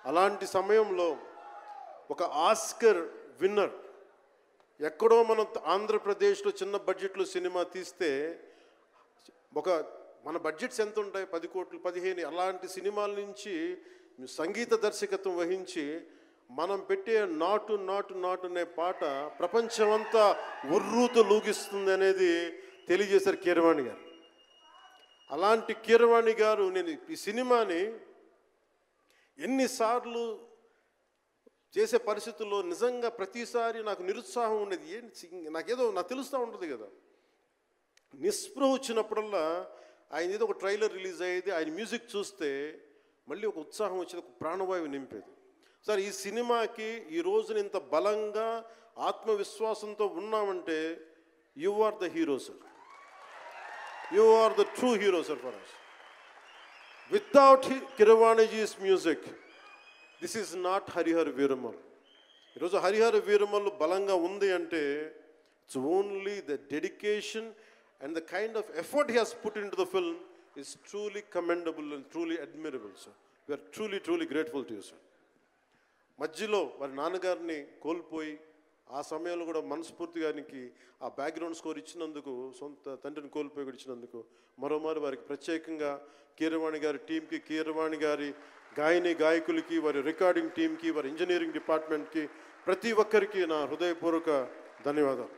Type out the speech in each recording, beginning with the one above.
అలాంటి సమయంలో ఒక ఆస్కర్ విన్నర్ ఎక్కడో మనం ఆంధ్రప్రదేశ్లో చిన్న బడ్జెట్లో సినిమా తీస్తే మన బడ్జెట్స్ ఎంత ఉంటాయి, 10 కోట్లు 15, అలాంటి సినిమాల నుంచి సంగీత దర్శకత్వం వహించి మనం పెట్టే నాటు నాటు నాటు అనే పాట ప్రపంచమంతా ఉర్రూతో లూగిస్తుంది అనేది తెలియజేశారు కీరవాణి గారు. అలాంటి కీరవాణి గారు నేను ఈ సినిమాని ఎన్నిసార్లు చేసే పరిస్థితుల్లో నిజంగా ప్రతిసారి నాకు నిరుత్సాహం ఉండేది. నాకు తెలుస్తూ ఉంటుంది కదా, నిస్పృహ వచ్చినప్పుడల్లా ఆయన ఏదో ఒక ట్రైలర్ రిలీజ్ అయ్యేది, ఆయన మ్యూజిక్ చూస్తే మళ్ళీ ఒక ఉత్సాహం వచ్చేది, ఒక ప్రాణవాయువు నింపేది. సార్ ఈ సినిమాకి ఈ రోజున ఇంత బలంగా ఆత్మవిశ్వాసంతో ఉన్నామంటే you are the hero sir, you are the true hero sir for us. Without Keeravaniji's music this is not Harihara Veeramallu. ఈరోజు హరిహర వీరమల్ బలంగా ఉంది అంటే it's only the dedication and the kind of effort he has put into the film is truly commendable and truly admirable, sir. We are truly grateful to you, sir. మధ్యలో వారి నాన్నగారిని కోల్పోయి ఆ సమయంలో కూడా మనస్ఫూర్తిగా ఆయనకి ఆ బ్యాక్గ్రౌండ్ స్కోర్ ఇచ్చినందుకు, సొంత తండ్రిని కోల్పోయి కూడా ఇచ్చినందుకు మరోమారు వారికి ప్రత్యేకంగా కీరవాణి గారి టీంకి, కీరవాణి గారి గాయకులకి, వారి రికార్డింగ్ టీంకి, వారి ఇంజనీరింగ్ డిపార్ట్మెంట్కి, ప్రతి ఒక్కరికి నా హృదయపూర్వక ధన్యవాదాలు.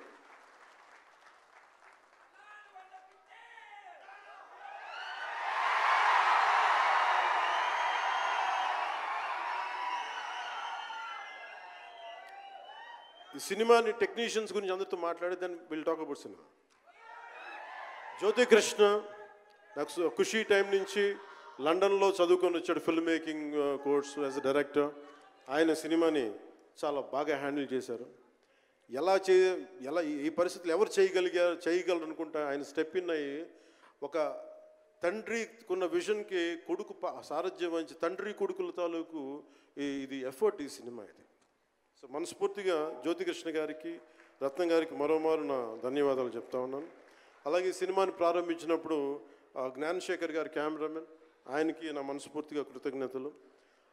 ఈ సినిమాని టెక్నీషియన్స్ గురించి అందరితో మాట్లాడి then will talk about cinema. Jyothi Krishna నాకు ఖుషీ టైం నుంచి లండన్లో చదువుకొని వచ్చాడు, film making course as a director. ఆయన సినిమాని చాలా బాగా హ్యాండిల్ చేశారు. ఎలా ఈ పరిస్థితులు ఎవరు చేయగలరు అనుకుంటా ఆయన స్టెప్ ఇన్ అయ్యి ఒక తండ్రికున్న విజన్కి కొడుకు సారథ్యం వహించి తండ్రి కొడుకుల తాలూకు ఇది ఎఫర్ట్ ఈ సినిమా ఇది. సో మనస్ఫూర్తిగా జ్యోతికృష్ణ గారికి, రత్నం గారికి మరోమారు నా ధన్యవాదాలు చెప్తా ఉన్నాను. అలాగే ఈ సినిమాని ప్రారంభించినప్పుడు జ్ఞానశేఖర్ గారి కెమెరామెన్, ఆయనకి నా మనస్ఫూర్తిగా కృతజ్ఞతలు.